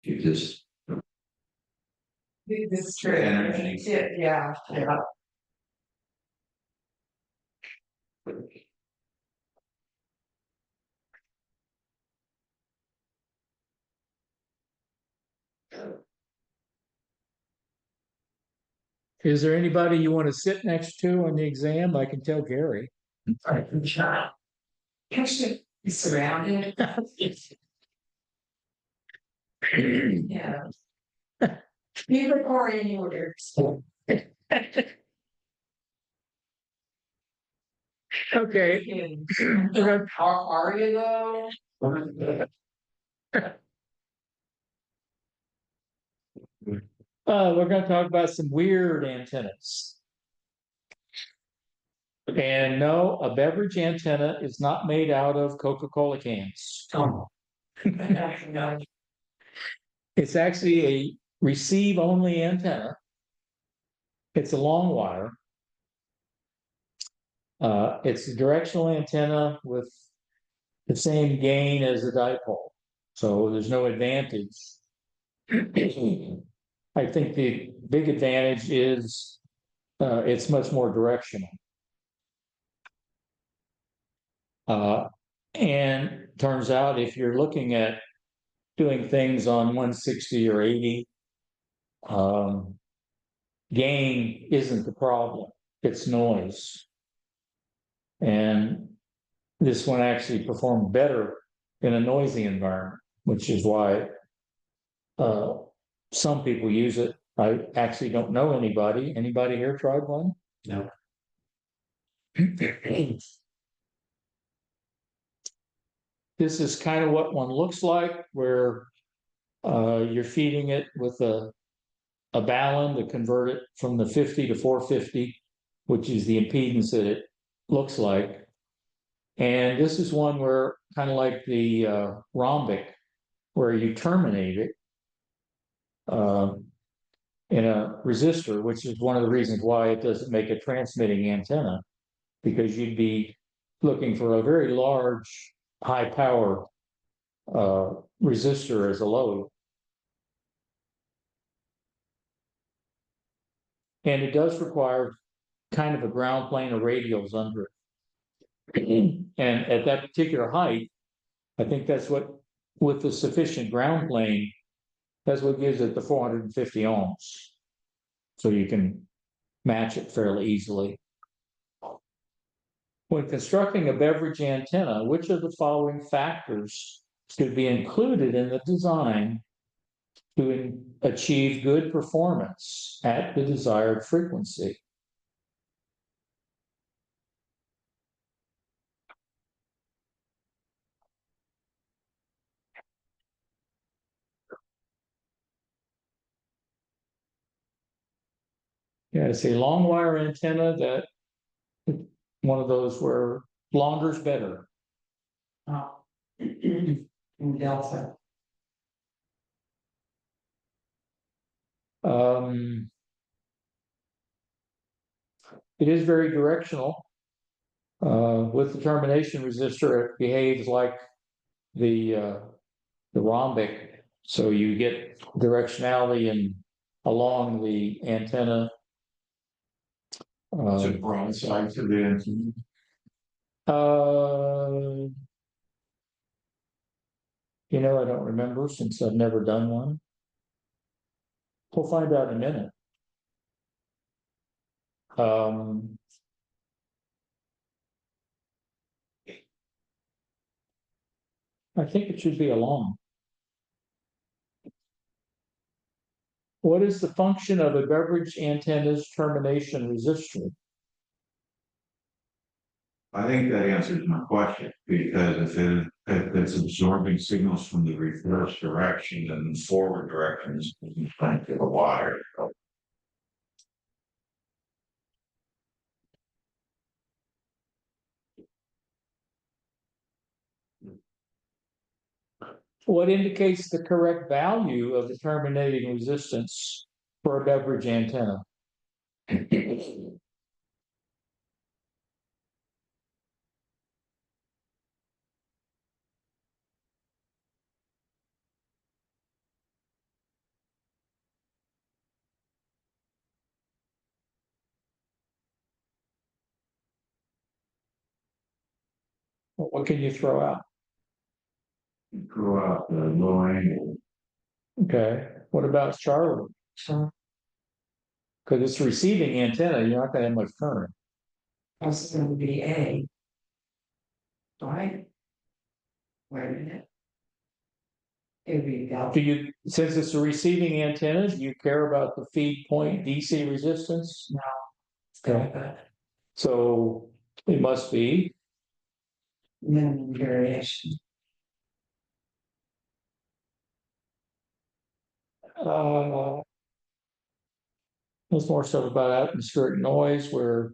You just This is true. energy. Yeah. Is there anybody you want to sit next to on the exam? I can tell Gary. Actually, he's surrounded. Yeah. People are in orders. Okay. How are you though? We're going to talk about some weird antennas. And no, a beverage antenna is not made out of Coca-Cola cans. It's actually a receive-only antenna. It's a long wire. It's a directional antenna with the same gain as a dipole. So there's no advantage. I think the big advantage is it's much more directional. And turns out if you're looking at doing things on 160 or 80, gain isn't the problem, it's noise. And this one actually performed better in a noisy environment, which is why some people use it. I actually don't know anybody. Anybody here tried one? No. This is kind of what one looks like, where you're feeding it with a balun to convert it from the 50 to 450, which is the impedance that it looks like. And this is one where, kind of like the rhombic, where you terminate it in a resistor, which is one of the reasons why it doesn't make a transmitting antenna, because you'd be looking for a very large, high power resistor as a load. And it does require kind of a ground plane of radials under it. And at that particular height, I think that's what, with the sufficient ground plane, that's what gives it the 450 ohms. So you can match it fairly easily. When constructing a beverage antenna, which of the following factors should be included in the design to achieve good performance at the desired frequency? Yeah, it's a long wire antenna, that one of those where longer is better. Delta. It is very directional. With the termination resistor, it behaves like the rhombic, so you get directionality along the antenna. It's a broadside to the antenna. You know, I don't remember, since I've never done one. We'll find out in a minute. I think it should be along. What is the function of a beverage antenna's termination resistor? I think that answers my question, because if it's absorbing signals from the reverse direction, then the forward direction is trying to the wire. What indicates the correct value of the terminating resistance for a beverage antenna? What can you throw out? Grow out the low angle. Okay, what about Charlie? So Because it's receiving antenna, you're not gonna have much current. that's gonna be A. Right? Wait a minute. It'd be Do delta. you, since it's a receiving antenna, do you care about the feed point DC resistance? Delta. So it must be, Minimum variation. uh. There's more stuff about atmospheric noise where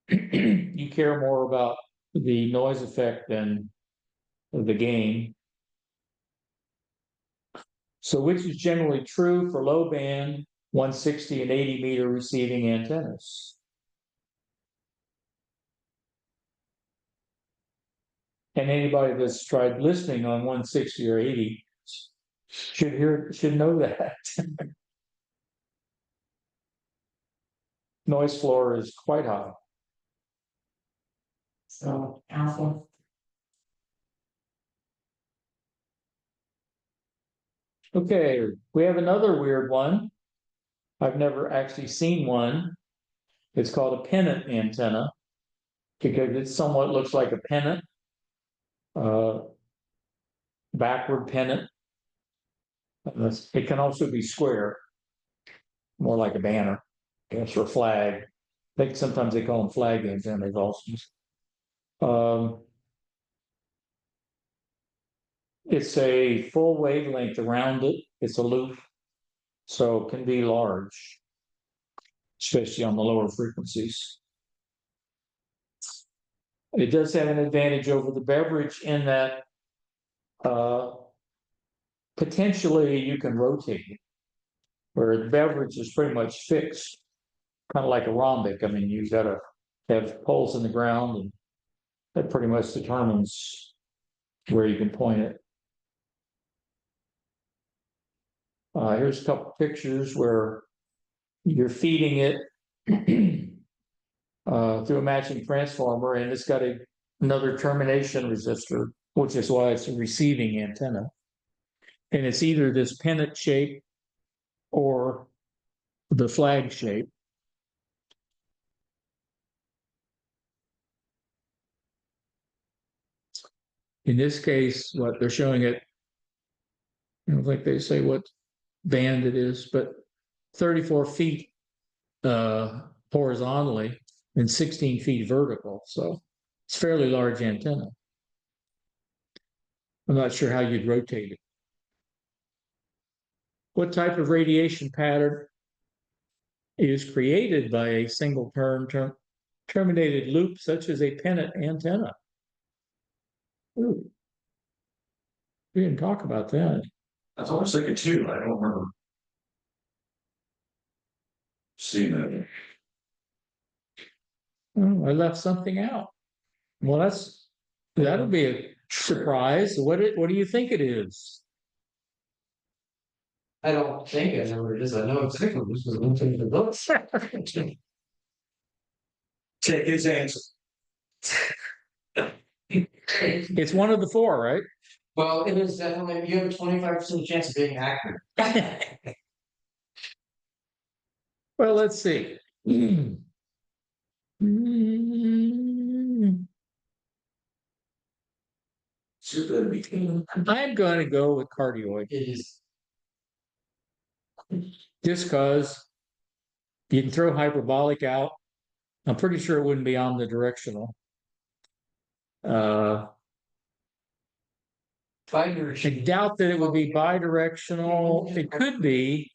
you care more about the noise effect than the gain. So which is generally true for low band, 160 and 80 meter receiving antennas? And anybody that's tried listening on 160 or 80 should know that. Noise floor is quite high. So alpha. Okay, we have another weird one. I've never actually seen one. It's called a pennant antenna because it somewhat looks like a pennant, uh, backward pennant. It can also be square, more like a banner, I guess, or a flag. I think sometimes they call them flag antennas also. It's a full wavelength around it. It's a loop, so it can be large, especially on the lower frequencies. It does have an advantage over the beverage in that potentially you can rotate it, where the beverage is pretty much fixed, kind of like a rhombic. I mean, you've got to have holes in the ground, and that pretty much determines where you can point it. Here's a couple pictures where you're feeding it through a matching transformer, and it's got another termination resistor, which is why it's a receiving antenna. And it's either this pennant shape or the flag shape. In this case, what they're showing it, I don't think they say what band it is, but 34 feet horizontally and 16 feet vertical. So it's a fairly large antenna. I'm not sure how you'd rotate it. What type of radiation pattern is created by a single terminated loop such as a pennant antenna? Ooh, we didn't talk about that. That's what I was thinking too. I don't remember seeing that. Oh, I left something out. Well, that'll be a surprise. What do you think it is? I don't think I know what it is. I know exactly what this is. I'm taking the books. Take his answer. It's one of the four, right? Well, it is definitely, you have a 25% chance of being accurate. Well, let's see. I'm going to go with cardioid. It is. Just because you can throw hyperbolic out. I'm pretty sure it wouldn't be omnidirectional. I doubt that it would be bidirectional. It could be.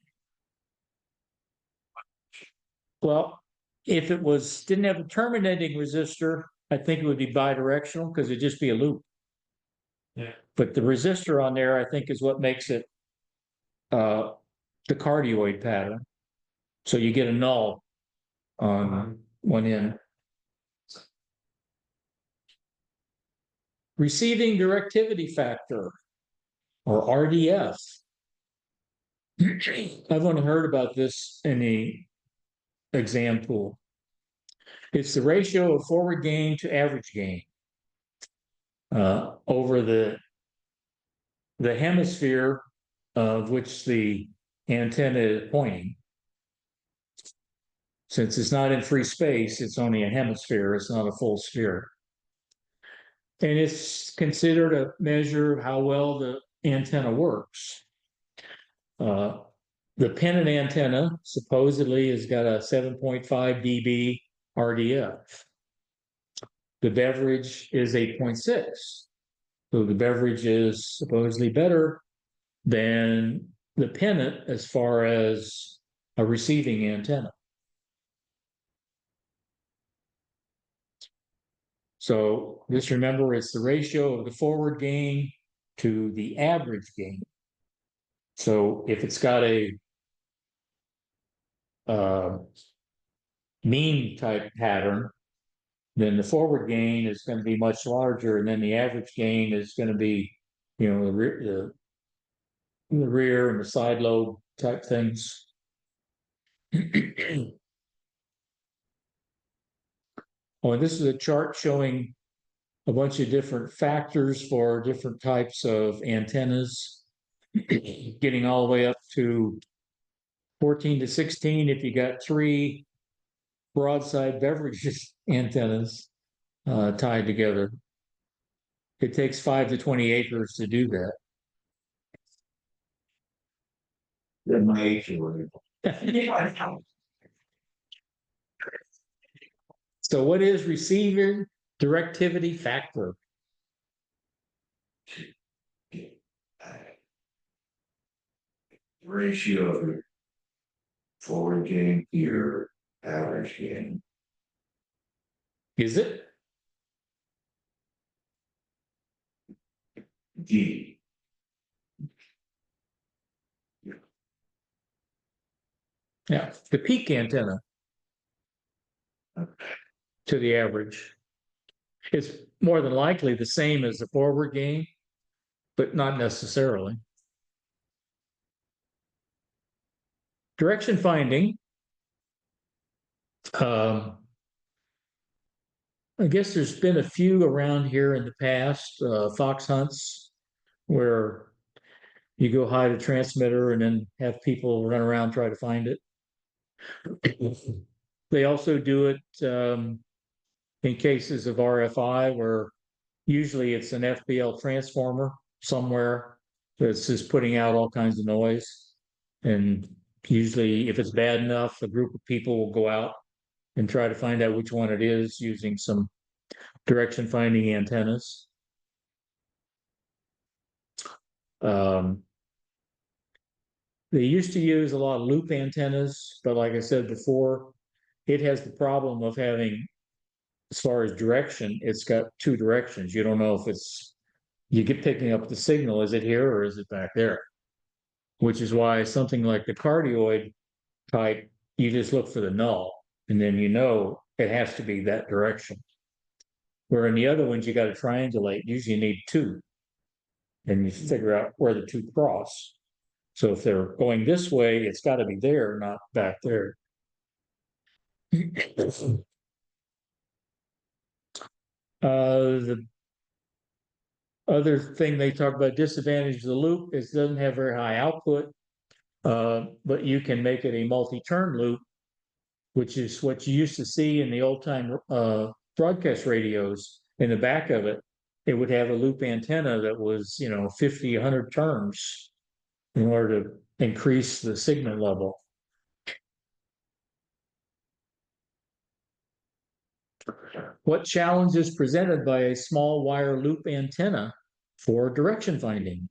Well, if it didn't have a terminating resistor, I think it would be bidirectional because it'd just be a loop. Yeah. But the resistor on there, I think, is what makes it the cardioid pattern. So you get a null on one end. Receiving directivity factor, or RDF. I've only heard about this in the exam pool. It's the ratio of forward gain to average gain. over the hemisphere of which the antenna is pointing. Since it's not in free space, it's only a hemisphere, it's not a full sphere. And it's considered a measure of how well the antenna works. The pennant antenna supposedly has got a 7.5 dB RDF. The beverage is 8.6. So the beverage is supposedly better than the pennant as far as a receiving antenna. So just remember, it's the ratio of the forward gain to the average gain. So if it's got a mean type pattern, then the forward gain is going to be much larger, and then the average gain is going to be, the rear and the side lobe type things. Oh, and this is a chart showing a bunch of different factors for different types of antennas, getting all the way up to 14 to 16 if you got 3 broadside beverages antennas tied together. It takes 5 to 20 acres to do that. Then my age word. So what is receiver directivity factor? Ratio of forward gain to your average gain. Is it? D. Yeah, the peak antenna to the average. It's more than likely the same as the forward gain, but not necessarily. Direction finding. I guess there's been a few around here in the past, fox hunts, where you go hide a transmitter and then have people run around try to find it. They also do it in cases of RFI where usually it's an FBL transformer somewhere that's just putting out all kinds of noise. And usually if it's bad enough, a group of people will go out and try to find out which one it is using some direction finding antennas. They used to use a lot of loop antennas, but like I said before, it has the problem of having, as far as direction, it's got 2 directions. You don't know if you get picking up the signal, is it here or is it back there? Which is why something like the cardioid type, you just look for the null, and then it has to be that direction. Where in the other ones, you got to triangulate, usually you need 2, and you figure out where the 2 cross. So if they're going this way, it's got to be there, not back there. The other thing they talk about, disadvantage of the loop, is it doesn't have very high output, but you can make it a multi-turn loop, which is what you used to see in the old time broadcast radios. In the back of it, it would have a loop antenna that was, 50, 100 turns in order to increase the signal level. What challenge is presented by a small wire loop antenna for direction finding?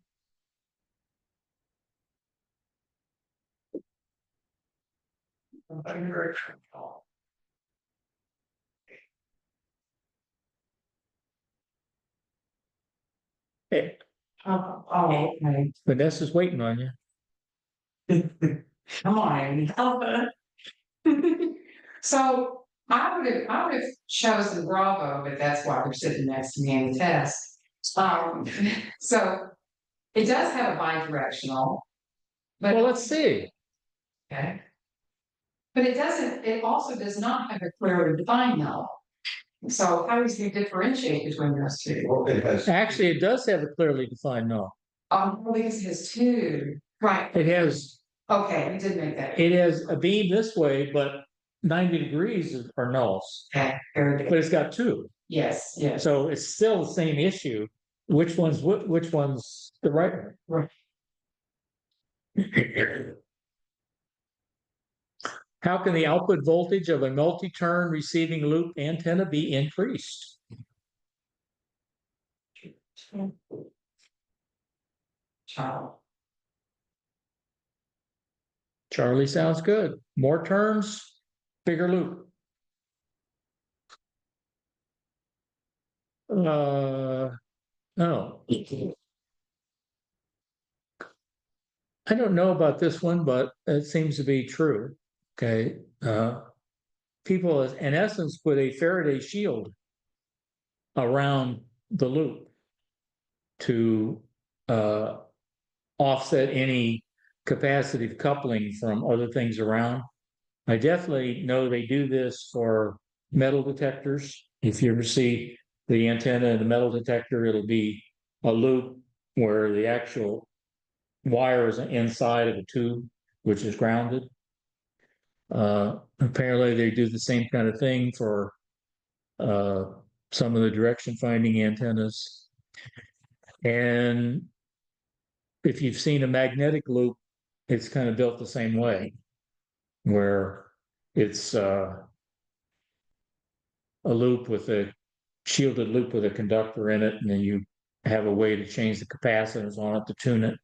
Hey, Oh, okay. Vanessa's waiting on you. Come on. So I would have chosen Bravo, but that's why they're sitting next to me in the test. So it does have a bidirectional. But Well, let's see. okay. But it also does not have a clearly defined null. So how does he differentiate between those two? Well, it has. Actually, it does have a clearly defined null. Because his two, right, It has, okay, we did make that. it has a beam this way, but 90 degrees are nulls, Okay, very but good. it's got two. Yes, yes. So it's still the same issue. Which one's the right one? Right. How can the output voltage of a multi-turn receiving loop antenna be increased? Child. Charlie sounds good. More turns, bigger loop. No. I don't know about this one, but it seems to be true. Okay. People, in essence, put a Faraday shield around the loop to offset any capacitive coupling from other things around. I definitely know they do this for metal detectors. If you ever see the antenna in the metal detector, it'll be a loop where the actual wire is inside of a tube, which is grounded. Apparently they do the same kind of thing for some of the direction finding antennas. And if you've seen a magnetic loop, it's kind of built the same way, where it's a loop with a shielded loop with a conductor in it, and then you have a way to change the capacitance on it to tune it.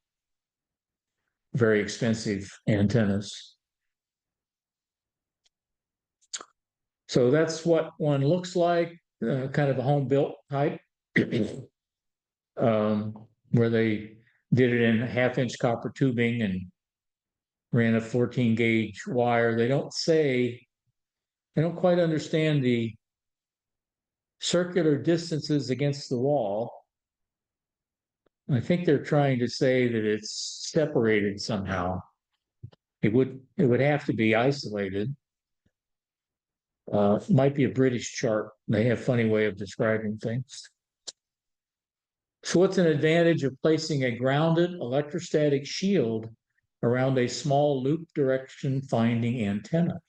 Very expensive antennas. So that's what one looks like, kind of a home built type, where they did it in 1/2-inch copper tubing and ran a 14 gauge wire. They don't quite understand the circular distances against the wall. I think they're trying to say that it's separated somehow. It would have to be isolated. Might be a British chart. They have a funny way of describing things. So what's an advantage of placing a grounded electrostatic shield around a small loop direction finding antenna?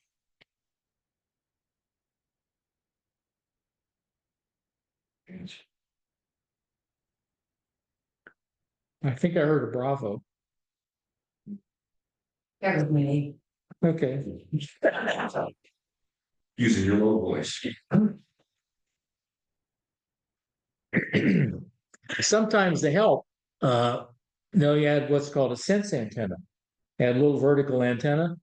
I think I heard a bravo. That was me. Okay. Using your low voice. Sometimes they help. You had what's called a sense antenna. Add a little vertical antenna,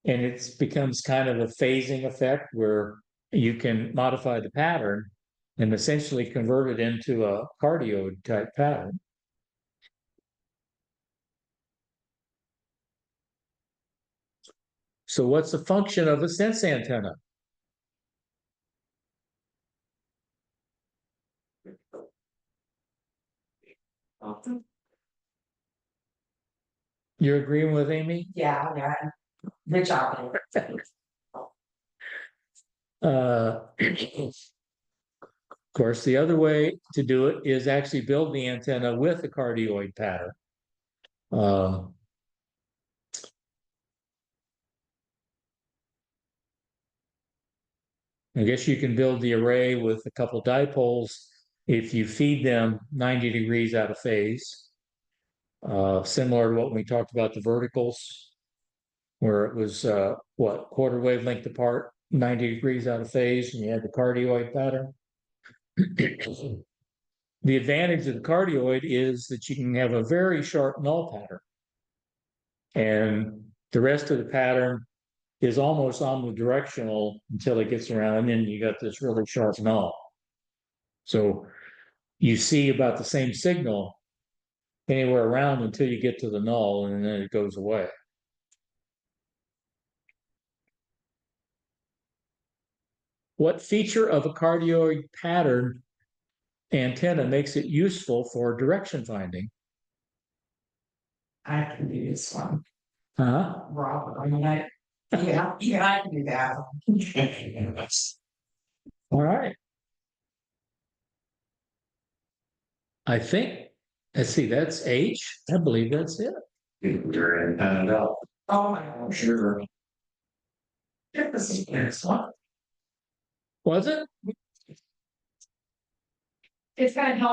and it becomes kind of a phasing effect where you can modify the pattern and essentially convert it into a cardioid type pattern. So what's the function of a sense antenna? You're agreeing with Amy? Yeah. Good job. Of course, the other way to do it is actually build the antenna with a cardioid pattern. I guess you can build the array with a couple dipoles if you feed them 90 degrees out of phase. Similar to what we talked about the verticals, where it was quarter wavelength apart, 90 degrees out of phase, and you had the cardioid pattern. The advantage of the cardioid is that you can have a very sharp null pattern. And the rest of the pattern is almost omnidirectional until it gets around, and then you got this really sharp null. So you see about the same signal anywhere around until you get to the null, and then it goes away. What feature of a cardioid pattern antenna makes it useful for direction finding? I can do this one. Huh? I mean, I can do that. All right. I think, let's see, that's H, I believe that's it. You're in and out. Oh, my gosh. Sure. Was it? It's gonna help